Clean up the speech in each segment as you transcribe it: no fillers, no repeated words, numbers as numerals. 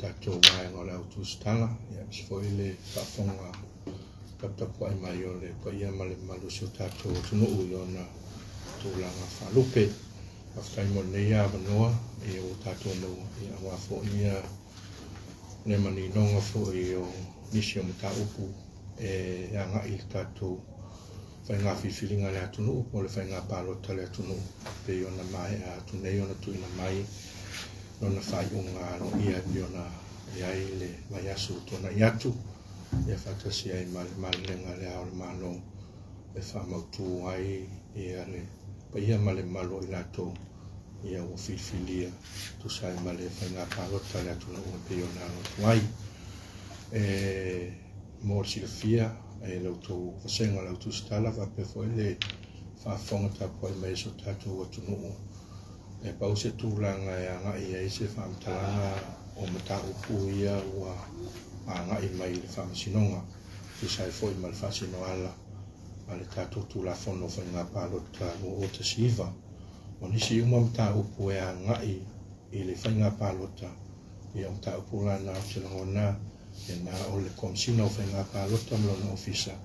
tātou mai ngā lau tūstanga, ia si fo ile whaafonga taptapua i mai o le pa ia male malu si o tātou tunu ui o na tūlanga whalupe. Aftai mo nei a wanoa, i o tātou nau, i a wafo ia ne mani nonga fo i o nisi o mta upu, e anga i tātou whai ngā whiwhiringa le atunu upu, o le whai ngā pālota le atunu, pe i o na mai a tunei o na tuina mai, no na whai unga no ia i o na iai le mai asu tona i atu, ia whakasi ai male lenga le ao le mano, e whamautu ai, ia le, pa ia male malo i lato, ia o whiwhilia, tu sai male whai ngā pālota le atunu upu, pe i o na tuai, mōr si le fia, e lau tō whasenga lau tū stala, wape fo ele whaafonga tāpua i mai so tātou atunu e pau se tūlanga e anga i e se whaamtalanga o mata upu ia ua anga i mai le whaamasinonga tu sai fo i mal whaasino ala ma le tātou tūla whono whai ngā pālota o te siva o nisi uma mata upu e anga i le whai ngā pālota i o mata upu lana o te langona e nā o le komsino whai ngā pālota mlona ofisa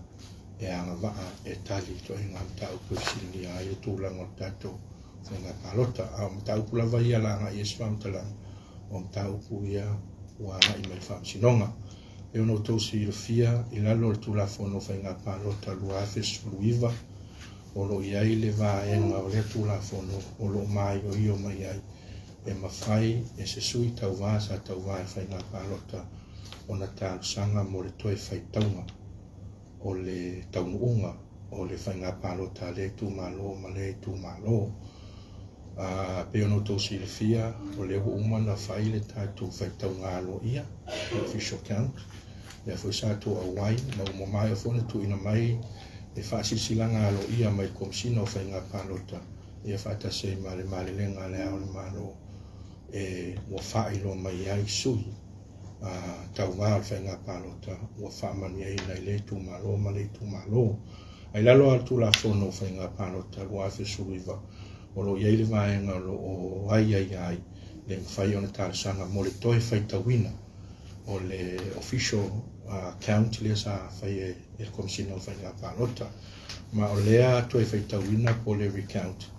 e anga waa e tali to e ngā mata upu sini a i tūlanga o tātou whainga pālota, a o mta upu lawa ia la ngā ies whamtalang, o mta upu ia ua ngā i mai whamsinonga. E ono tausi i le fia, i lalo le tūla whono whainga pālota lua awhis luiva, o lo iai le wā e ngā o le tūla whono, o lo mai o io mai ai, e mawhai e se sui tau wā sa tau wā e whainga pālota, o na tālu sanga mo le toi whai taunga, o le taunuunga, o le whainga pālota le tū malo, ma le tū malo, pe ono tausi le fia, o le uma na whai le tātou whaitau ngālo ia, official count, le fwoi sa tō awai, na umo mai o whone tu ina mai, e whaasisila ngālo ia mai komsina o whainga pālota, e whaatase male lenga le ao le malo, e ua whailo mai ai sui, tau ngā o whainga pālota, ua whaamani ai nei le tū malo, ma le tū malo, ai lalo al tū la whono o whainga pālota, ua awhi suiva, o lo iei le vaenga o ai, le mwhai o na tāsanga mo le toi whai tawina o le official count le sa whai e komisina o whai ngā pālota. Ma o lea toi whai tawina po le recount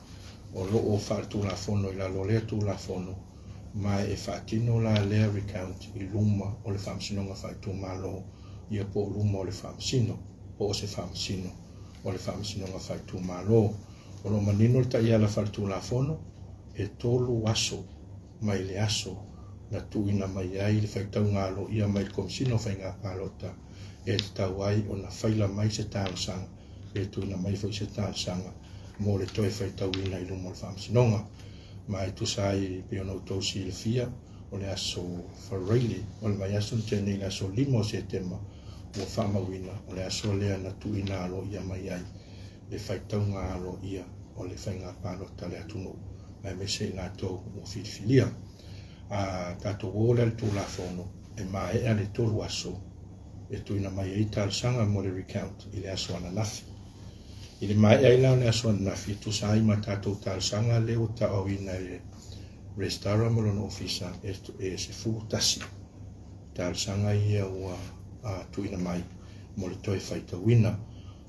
o lo o whaatu la whono i la lo lea tu la whono ma e whaatino la lea recount i luma o le whamsinonga whai tu malo ia po luma o le whamsino po o se whamsino o le whamsinonga whai tu malo. O lo manino le taia la whartu la whono, e tolu aso, mai le aso, na tuina mai ai le whaitau ngalo ia mai komsino whai ngā pālota, e te tau ai o na whaila mai se tānsanga, e tuina mai whai se tānsanga, mo le toi whaitau ina i lumo le whamsinonga, mai tu sai pe ono tausi le fia, o le aso whareili, o le mai aso tēnei le aso limo se tema, o whamawina, o le aso lea na tuina alo ia mai ai, le whaitau ngā alo ia o le whainga pālota le atunu mai me se ngā tō o whiwhilia. Tātou ora le tūla whono e mai ea le tolu aso e tuina mai e tāsanga mo le recount i le aso ananafi. I le mai ea ila le aso ananafi tu sa ima tātou tāsanga le o ta au ina le restara mo lona ofisa e se fulu tasi. Tāsanga ia ua tuina mai mo le toi whaitau ina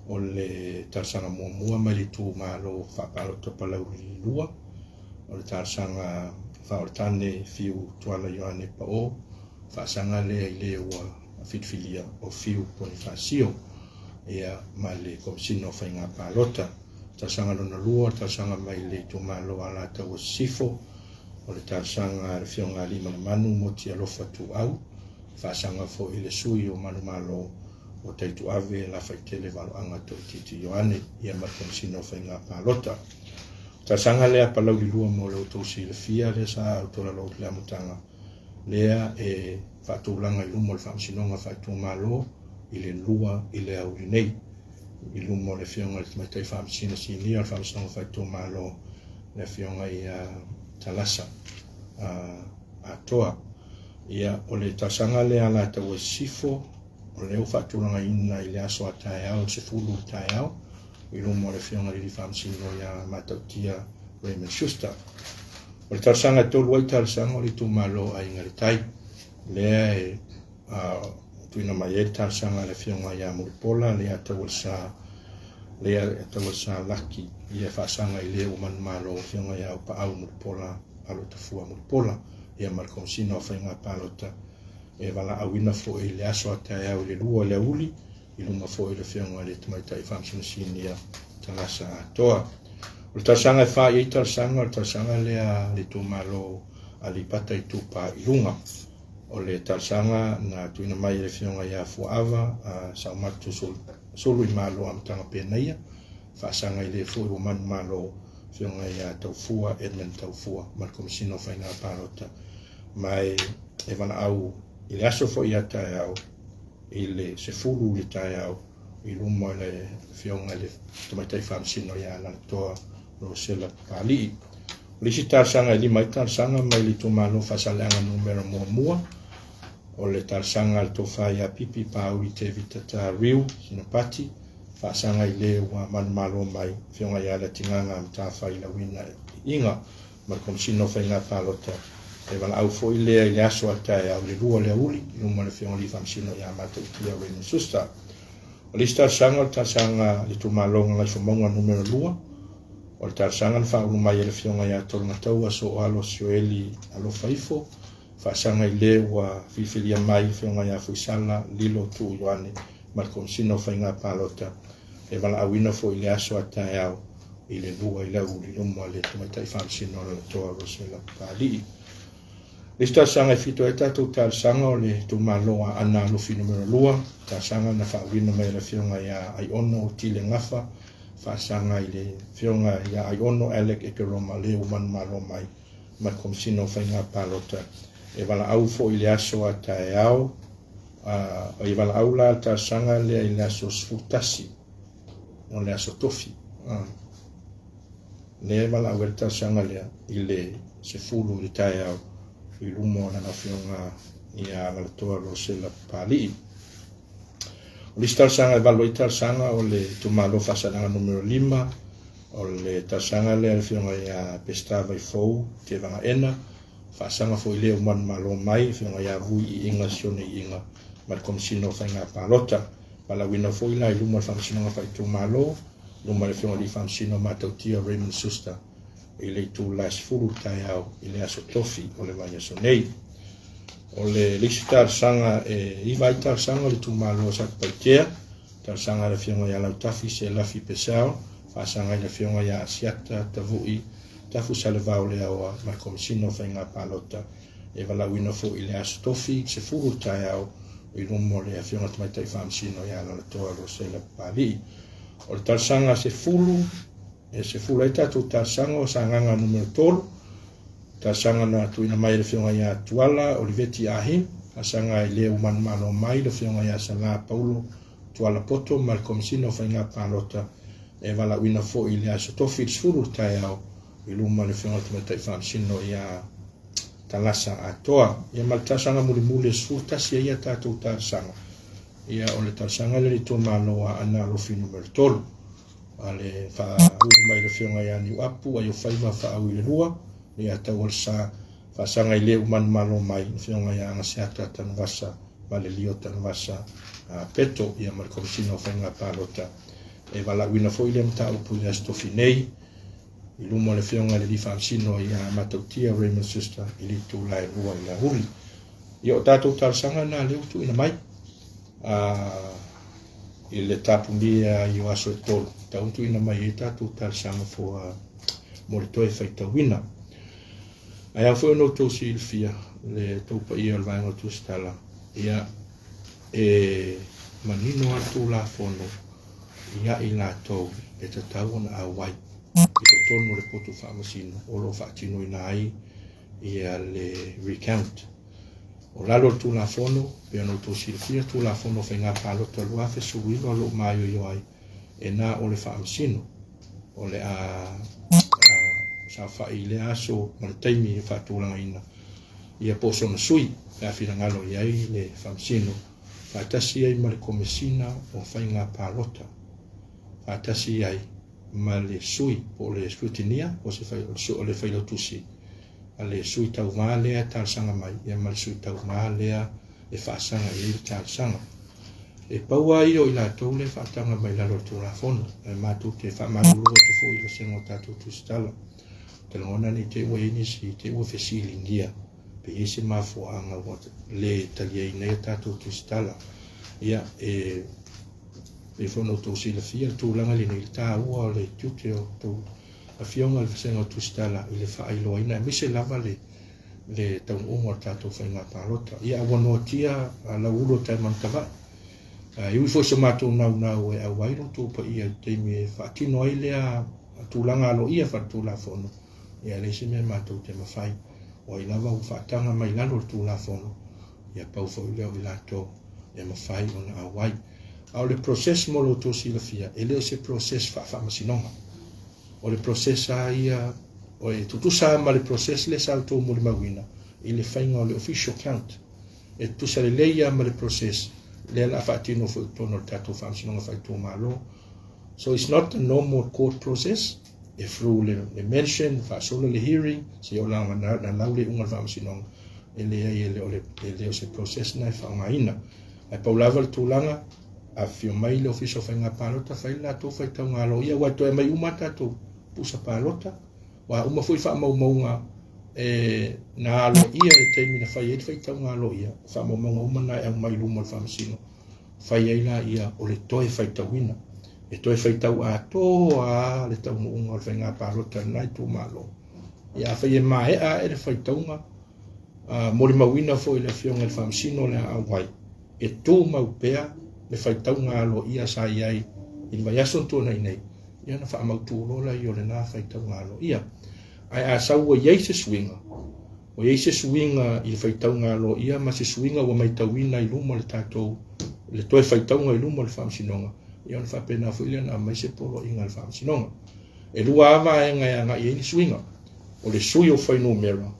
o le tāsanga mua mai le tū malo whapalota palau li lua, o le tāsanga whaoratane fiu tuala Ioane pa o, whaasanga le ai le ua whitwhilia o fiu Bonifasio, ea mai le komisino whainga pālota, tāsanga lona lua, tāsanga mai le tū malo alata o sifo, o le tāsanga le whionga lima na manu mo ti alofa tu au, whaasanga fo i le sui o manu malo o teitu ave la whaitele walo anga to titi Ioane ia ma komisino whainga pālota. Ta sanga lea palau li lua mo leo tausi le fia le sa autola lo le amutanga. Lea e whaatulanga i lumo le whamsinonga whaitu malo i le lua i le au nei. I lumo le whionga le maitai whamsina sinia le whamsinonga whaitu malo le whionga i talasa a toa. Ia o le tasanga lea la tau e sifo o leo whaatulanga ina i le aso a tae au, se fulu tae au, i lumo le whionga li whamsino ia matautia Raymond Schuster. O le tarsanga tolu ai tarsanga o li tu malo a inga le tai, lea e tuina mai e tarsanga le fionga ia Muripola lea tawasa laki ia whaasanga i lea uman malo fionga ia upa au Muripola alo tafua Muripola ia markonsina o whainga palota e wala awina fo i le aso ata au le lua le uli i lunga fo i le fionga le tamaita i whamsinasini ia talasa atoa. O le tarsanga e wha i tarsanga lea le tō malo ali pata i tupa i lunga. O le tarsanga na tuina mai le fionga ia fuava sa matu solo i malo amtanga pena ia. Whaasanga i le fo i uman malo fionga ia taufua, Edmund taufua, markomisino whainga parota. Mai e wana au i le aso fo i atai au, i le se fulu i tai au, i lumo le fionga le tamaitai whamsino ia lanatoa Rosela Pali. Lisi tarsanga i lima i tarsanga mai li tumalo whasaleanga numero mua. O le tarsanga le tofa ia pipi pau i te vitata riu, sinapati. Whaasanga i le ua manumalo mai, fionga ia le tinganga amtawha i la wina inga, markomsino whainga palota. E wala au fo i lea i le aso atai au le rua le uli, i luma le fionga li whamsino ia matautia Raymond Susta. O le tarsanga le tumalonga ngai whamonga numero lua. O le tarsanga na whaulu mai e le fionga ia tolungatau aso o alo sioeli alo faifo. Whaasanga i le ua whiwhiria mai fionga ia fuisala lilo tu yoane markomsino whainga palota. E wala awina fo i le aso atai au i le lua i le uli luma le tamaitai whamsino le toa Rosela Pali. Le tarsanga i fito e tatou tarsanga o le tumaloa ana lufi numero lua. Tarsanga na whaawina mai le fionga ia ai ono o tile ngafa. Whaasanga i le fionga ia ai ono Alec Ekeroma le uman malo mai markomsino whainga palota. E wala au fo i le aso atai au. I wala au la tarsanga le i le aso sfutasi. O le aso tofi. Le wala au e tarsanga le i le se fulu i tai au. I lumo na fionga ia malatoa Rosela Pali. O le tarsanga e valo i tarsanga o le tumalo whasananga numero 5. O le tarsanga le fionga ia pestava i fou te vanga ena. Whaasanga fo i leo man malo mai fionga ia vui i inga sione i inga markomsino whainga palota. Pala wina fo i la i luma whamsino nga whai tumalo. Luma le fionga li whamsino matautia Raymond Susta. I le tu las furu tai au i le aso tofi o le vaya so nei. O le lisi tarsanga i vai tarsanga le tumalo sa paitea. Tarsanga le fionga ia lau tafi se lafi pesao. Whaasanga i le fionga ia asiata tavui. Tafu sa le vau le aua markomsino whainga palota. E wala wina fo i le aso tofi se furu tai au i lumo le fionga tamaitai whamsino ia la toa Rosela Pali. O le tarsanga se fulu. E se fula i tatou tarsanga o sa nganga numero 3. Tarsanga na tuina mai le fionga ia tuala o le veti ahi. Tarsanga i le uman malo mai le fionga ia Sala Paulo tuala poto markomsino whainga palota. E wala wina fo i le aso tofi fulu tai au i luma le fionga tumatai whamsino ia talasa atoa. Ia maltasanga muli sfurtasi ia tatou tarsanga. Ia o le tarsanga le tu maloa ana lofi numero 3. Ale fa mai le fionga ia ni apu ai o faiva fa au i lua ia tau sa fa sanga i le uman malo mai fionga ia nga seata tanwasa vale lio tanwasa peto ia markomsino whainga palota e wala wina fo i le mta upu ia stofi nei i lumo le fionga le li whamsino ia matautia Raymond Susta i li tu lai rua i la huli ia o tatou tarsanga na leo tu ina mai i le tapu mia i o aso e tolu. Tauntu ina mai e tatou tarsanga fo mo le toe whaitawina. Ai au fo no tau si ilfia le taupa ia o vaenga tu stala. Ia e manino atu la fono ia i la tau e ta tau na awai. I to tonu le potu whamasino o lo whaatino ina ai ia le recount. O lalo tu la fono, pe no to silfia tu la fono whainga palota lua fe suwilo alo maio yo ai. E na o le whaamsino, o le sa whai le aso ma le taimi e whaatulanga ina. Ia poso na sui, e a whirangalo i ai le whaamsino. Whaatasi ai ma le komesina o whainga palota. Whaatasi ai ma le sui po le scrutinia, o le whailotusi. le sui tau maa lea tāsanga mai, ia ma le sui tau maa lea e whaasanga i le tāsanga. E paua i o i la tau le whaatanga mai lalo tū la fono, e mātou te whaamarulu e te fo i le sengo tātou tūstala. Te longona ni te ua inisi, te ua whesilingia, pe ese mafuanga le talia i nei tātou tūstala. Ia e fono tō sila fia tūlanga li nei tā ua le tūte o tō a fionga le sengo tūstala i le whaailoa ina, e mise lava le taun unga tātou whainga pārota. Ia awanoa tia la ulo tai mantawai. Iwi fo se mātou nau e au wairo tō pa ia teimi e whaatino ai lea tūlanga alo ia whaatūla fono. Ia leise mea mātou te mawhai. O i lava u whaatanga mai lalo tū la fono. Ia pau fo i leo i lato e mawhai o na au wai. Au le proses molo tō sila fia, e leo se proses whaamasinonga. O le proses a ia, o e tutusa ma le proses le sa tō muli mawina, i le whainga o le official count. E tutusa le leia ma le proses, le la whaatino fo tono le tatou whaamasinonga whai tō malo. So it's not a normal court process, e through le mention, whaasola le hearing, se o langa na laule unga whaamasinonga, e lea i e leo se proses na e whaongaina. Ai paulava le tūlanga, a fio mai le official whainga pālota, whai la tō whai tau ngalo ia, wai toi mai umata tō pusa pālota, wa uma fui wha maunga na alo ia e teimi na whai whai tau ngalo ia, wha maunga umana e au mai luma le whamasino, whai eila ia o le toi whai tau ina, e toi whai tau a toa le tau muunga le whainga pālota nai tō malo. Ia whai e mai a e le whai taunga, mori mawina fo i le fionga le whamasino le a wai, e tō mau pea, le whaitaunga alo ia sa iai i le vaiason tōna i nei. Ia na whaamautu rola i o le nā whaitaunga alo ia. Ai a saua iei se swinga. O iei se swinga i le whaitaunga alo ia ma se swinga wa mai tauina i luma le tātou le toi whaitaunga i luma le whaamsinonga. Ia na whapena fuilia na mai se polo inga le whaamsinonga. E lua ama e ngai anga i ni swinga. O le sui o whaino mera.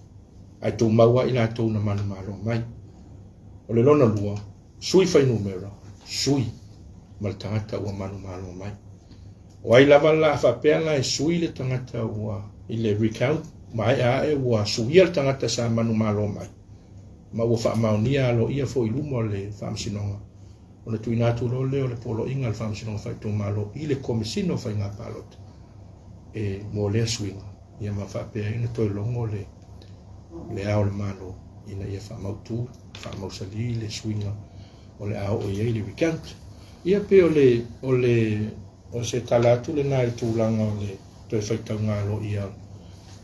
Ai tō maua i la tō na manu malo mai. O le lona lua. Sui whaino mera. Sui ma le tangata ua manu malo mai. O ai lava la whapeanga e sui le tangata ua i le recount, mai a e ua suia le tangata sa manu malo mai. Ma ua whaamaunia alo ia fo i lumo le whaamsinonga. O le tuinatu lo leo le polo inga le whaamsinonga whai tō malo i le komisino whai ngā palota. E mo lea suinga. Ia ma whapea ina toi longo le ao le malo ina ia whaamautu, whaamausali le suinga. O le ao o iei le recount. Ia pe o se talatu le nai tūlanga o le toi whaitaunga alo ia.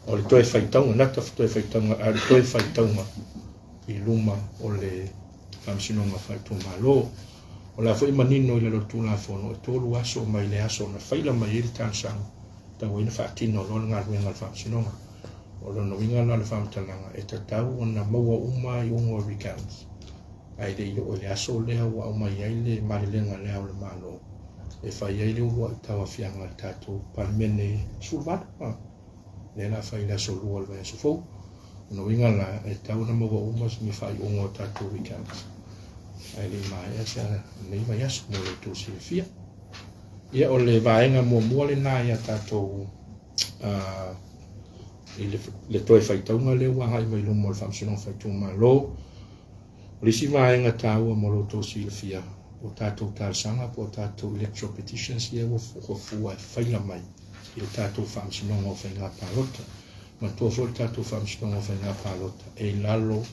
O le toi whaitaunga, nata toi whaitaunga, a le toi whaitaunga i luma o le whamsinonga whaituma alo. O la fwoi manino i le lo tūla whono, e tōru aso mai le aso na whaila mai i le tānsanga. Tau ina whaatino lo ngā ruenga le whamsinonga. O lo winga na le whamtalanga, e tatau o na maua uma i ungo recounts. Ai le o le aso lea ua au mai ai le marilenga lea o le malo. E whai ai le ua i tawa whianga le tātou parimene sulvata. Le la whai le aso lua le vai aso fau. No winga la e tau na maua umas mi whai ungo tātou recounts. Ai le mai asa nei vai aso mo le tō se fia. Ia o le vaenga mua le nā ia tātou i le toi whai taunga le ua hai mai lumo le whamsinong whai tū malo. Risi vaenga tāua molo tō sila fia o tātou tārsanga po tātou electoral petitions ia o fua e whaila mai i o tātou whamsinonga o whainga pālota. Ma tō fo tātou whamsinonga o whainga pālota e lalo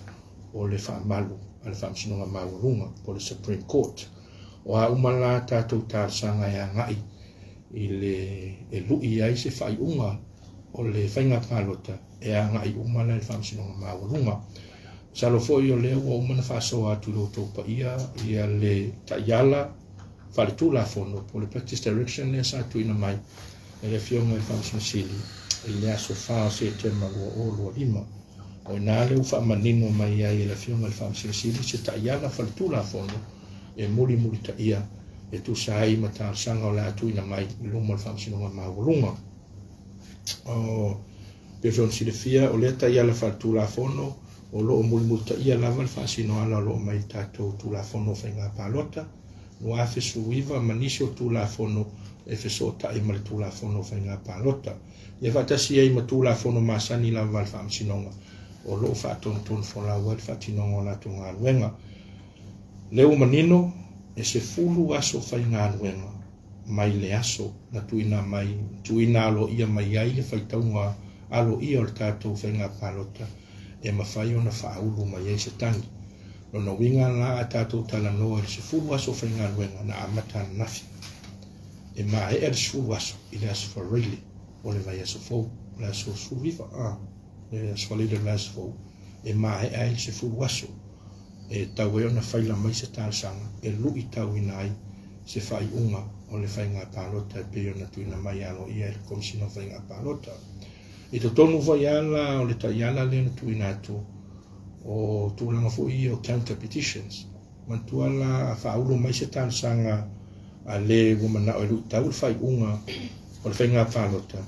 o le whaamalu a le whamsinonga maurunga po le Supreme Court. O a umala tātou tārsanga e a ngai i le lui ai se whaiunga o le whainga pālota e a ngai umala le whamsinonga maurunga. Salo foi o leo o mana faso atu lo tō pa ia le taiala whare tūla fono po le practice direction le sa tu ina mai e le fionga i whamsina sili e le aso whaa se te marua o lua lima o nā leo wha manino mai ai e le fionga i whamsina sili se taiala whare tūla fono e muri ta ia e tu sai mata sanga o le atu ina mai i luma le whamsina ngā maurunga o pe fion sili fia o le taiala whare tūla fono o lo multa ia lava le fasino ala lo mai tātou tūla fono whainga pālota. No a fesu iwa manisio tūla fono e feso tai ma le tūla fono whainga pālota. Ia whatasi ei ma tūla fono masani lava le whamsinonga. o lo fa ton fola wa fa tino na to nga wenga le o manino e se fulu aso fa nga wenga mai le aso na tuina lo ia mai ai le fa taunga alo ia o tatou fa nga palota e mafai ona fa ulu mai e se tangi no winga la tatou tala no se fulu aso fa nga wenga na amata nafi e mai e su aso ile aso for really o le vai aso fo la so su viva e aso le aso fo e mai ai se fulu aso e tau e ona faila mai se tāsanga e lui tau inai se fai unga o le fai ngā pālota e pe ona tuina mai alo ia e komisino fai ngā pālota e to tonu vai ala o le taiala le na tuina atu o tūlanga fo i o counter petitions mantua la whaulu mai se tāsanga a le wumana o lui tau le fai unga o le fai ngā pālota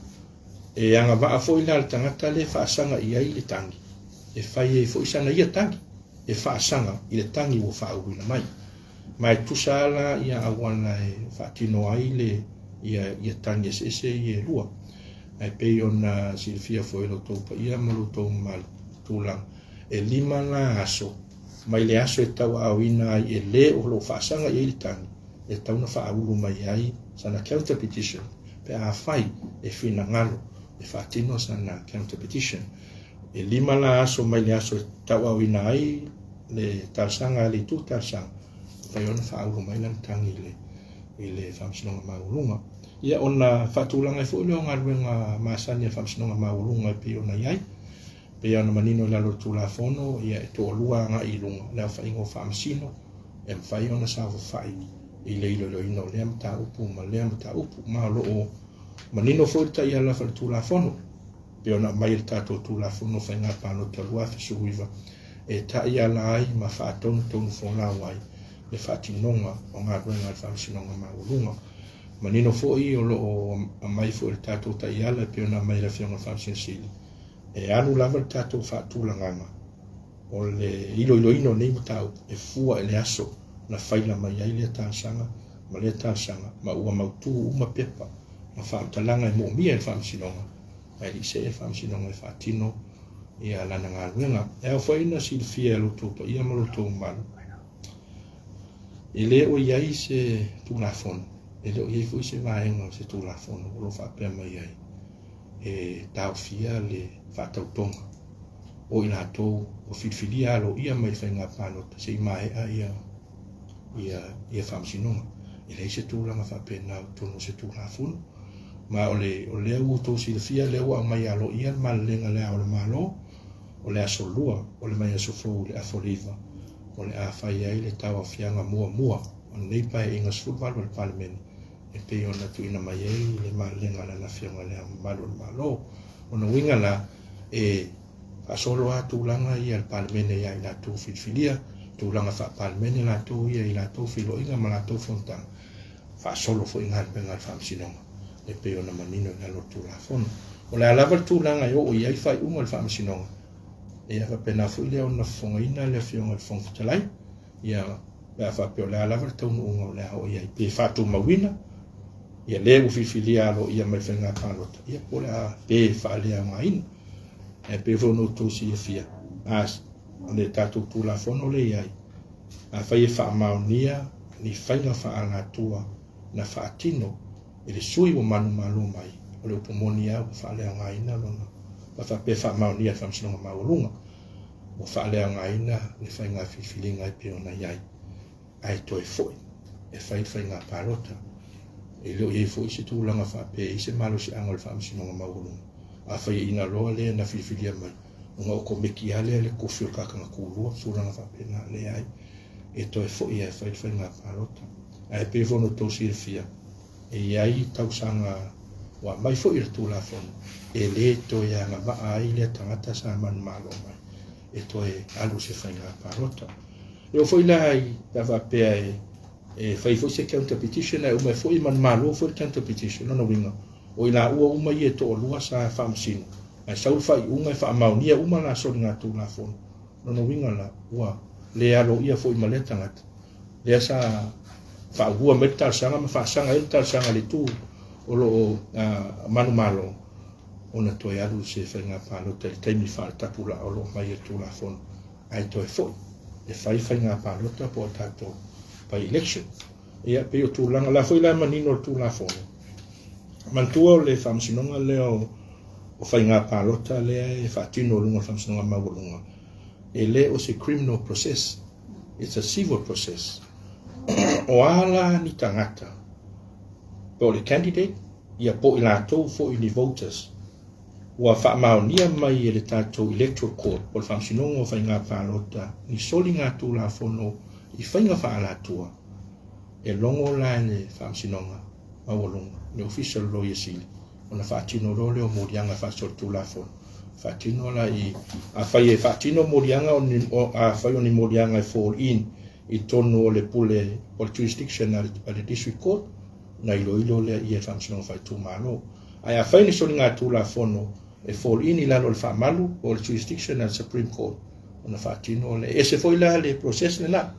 e anga waa fo i la le tangata le whaasanga i ai le tangi e fai e fo isana ia tangi e whaasanga i le tangi o whaauina mai tusala ia awana e whaatino ai le ia tangi ese i e lua ai pei ona silfia foi lo tau pa ia malu tau mal tulang e lima la aso mai le aso e tau auina ai e le o lo whaasanga i le tangi e tau na whaavuru mai ai sana counter petition pe a whai e whina ngalo e whaatino sana counter petition e lima la aso mai le aso e tau auina ai le tarsanga le tu tarsanga fai ona whauru mai lan tangi i le whamsinonga maulunga ia ona whatulanga e fo leo ngā ruenga masani e whamsinonga maulunga e pe ona iai pe ona manino i lalo tula fono ia e to lua ngā i lunga leo whaingo whamsino e mwhai ona sawa whai i le ilo ino lea mta upu ma lea mta upu ma lo o manino fo i ta ia la whale tula fono pe ona mai il tato tula fono whai ngā pāno ta lua whisuiva e tai ala ai ma whaatonu tonu whona wai le whaatinonga o ngā ruenga le whamsinonga maulunga. Manino fōi o loo a mai fōi le tātou tai ala pe ona mai la whionga whamsinsili. E anu lava le tātou whaatulanganga o le ilo ino nei matau e fua e le aso na whaila mai ai le tāsanga ma le tāsanga ma ua mautu uma pepa ma whaamtalanga e mo mia le whamsinonga mai li se e whamsinonga e whaatino ia lana ngā ruenga. E au whaina silfia e loto pa ia maloto malu. E le o iai se tūlafonu. E le o iai fui se vaenga se tūlafonu. O lo whapea mai ai. E tau fia le whatautonga. O ina tō o whiwhiria alo ia mai whainga pānota. Se i mai a ia whamsinonga. E le se tūlanga whapea nau tono se tūlafonu. Ma o le au tō silfia le au mai alo ia malenga le au le malo. O le aso lua, o le mai aso fōu le aforiva, o le a whai ai le tawa whianga mua, o nei pai inga sfutwalu le palemeni, e pei ona tuina mai ai le malenga le na whianga le malu le malo, o na winga la e asolo a tūlanga ia le palemeni ia i la tō whiwhilia, tūlanga wha palemeni la tō ia i la tō whilo inga ma la tō whontanga, wha asolo fo inga le penga le whamsinonga, e pei ona manino i la lo tūlafono. O le alawa tūlanga o iai whai unga le whamsinonga, e a pena fu ile ona fongaina le fionga le fongatalai ia la fa pe le ala ver tonu unga le o ia pe fatu mawina ia le u fifilia lo ia mai fenga palota ia pole a pe fa le ngain e pe vono to si fia as le tatu tu la fono le ia a fa ia fa maunia ni fainga fa ana tua na fa tino e le sui o manu malu mai o le pomonia fa le ngaina lona fa pe fa maunia fa msino maulunga o fa le ngaina le fa nga fifilinga pe ona iai ai toi foi e fa nga palota e lo e foi se tu langa fa pe se malo se angol fa msino maulunga a fa ina lo le na fifilia mai o ko meki ale le ko fio ka ka ku so langa fa pe na le ai e toi foi e fa nga palota ai pe vono to silfia e ai tau sanga wa mai fo ir tu la fon e le to ya nga ba ai le tangata sa man malo mai e to e alu se fa nga parota e o foi la ai dava pe e fai fo se counter petition e o mai foi man malo fo counter petition no winga o ila u mai e to lua sa famsin ai sau fai uma fa maunia uma na so nga tu la fon no winga la wa le alo ia foi male tangata le sa fa ua metal sanga ma fa sanga el tal sanga le tu o lo manu malo ona toi alu se whainga pālota i teimi whaatapula o lo mai e tūla whono ai toi fo e whainga pālota po tātou pai election ia pe o tūlanga la foi la manino o tūla whono mantua o le whamsinonga leo o whainga pālota lea e whaatino lunga whamsinonga mawalunga e le o se criminal process it's a civil process o ala ni tangata po le candidate ia po i lātou fo i ni voters ua whaamaonia mai e le tātou electoral court po le whamsinonga o whainga pālota ni soli ngā tūla whono i whainga whaalatua e longo la le whamsinonga mawalunga le official lawyer sili ona whaatino role o morianga whaasol tūla whono whaatino la i a whai e whaatino morianga o a whai o ni morianga e fall in i tonu o le pule o le jurisdiction a le district court na ilo le i e whamsinonga whai tūmano ai a whai ni soli ngā tūla whono e fall in i lalo le whaamalu o le jurisdiction a le Supreme Court ona whaatino le e se foi la le process le na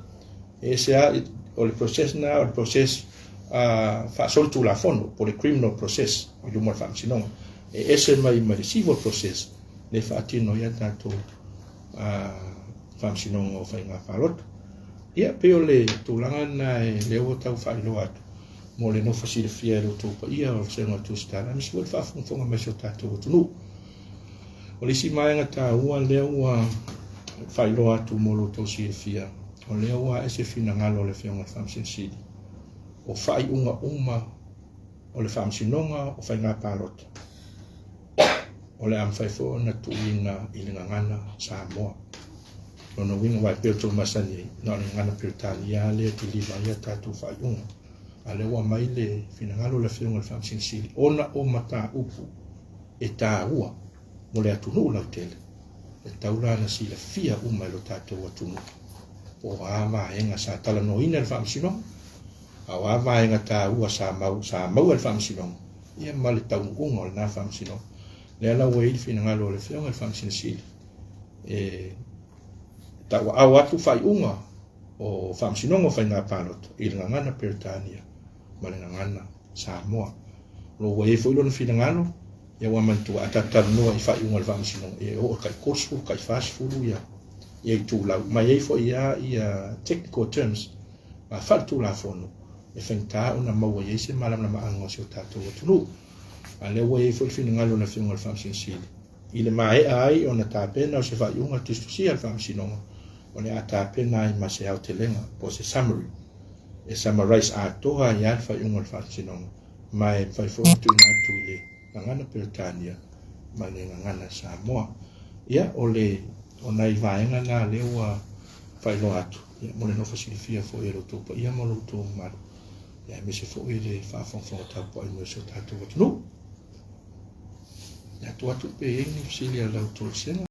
e se a o le process na o le process whaasol tūla whono po le criminal process i lumo le whamsinonga e ese mai le civil process le whaatino ia tātou whamsinonga o whainga whalota ia peo le tūlanga na e leo tau whailo atu mo le no fasile fia lo tōpa ia o senga tūstara nisi wale whaafonga mai so tātou o tunu o le si maenga tā ua leo ua whailo atu mo lo tau sile fia o leo ua ese fina ngalo le whionga whamsin sili o whai unga o le whamsinonga o whainga pālota o le amwhaifo na tuina i le ngangana Samoa no winga wai peo tō masani na le ngana Peritania le te liwa ia tātou whai unga a le ua mai le finangalo le whionga le whamsin sili ona o mata upu e tā ua mo le atunu lau tele e taula na sila fia uma lo tātou atunu o awa enga sa tala no ina le whamsinonga a awa enga tā ua sa mau le whamsinonga ia ma le taununga o le nā whamsinonga le ala ua ili finangalo le whionga le whamsin sili e ta wa awatu fai unga o whamsinonga whainga pālota i le ngangana Peritania ma le ngangana Samoa lo wa e fwilo na finangalo ia wa mantua atataru noa i whai unga le whamsinonga e o kai kosu kai fastfulu ia i tūlau mai e fo ia technical terms ma whal tūla whono e whaingta una maua i se malam na maanga si o tātou atunu a le wa e fo i finangalo na whionga le whamsin sili i le mae ai o na tāpena o se whai unga tistusia le whamsinonga o le atapena ai ma se au te lenga po se summary e summarize a toa i alfa i unga le whamsinonga ma e whai fo tu ina atu i le ngangana Peritania ma le ngangana Samoa ia o nei vaenga na le ua whailo atu ia mo le no fasilifia fo e roto pa ia mo lo tō maru ia me se fo e le whaafonga tapo ai mo se tātou atunu ia tu atu pe e ni fasilia lau tō senga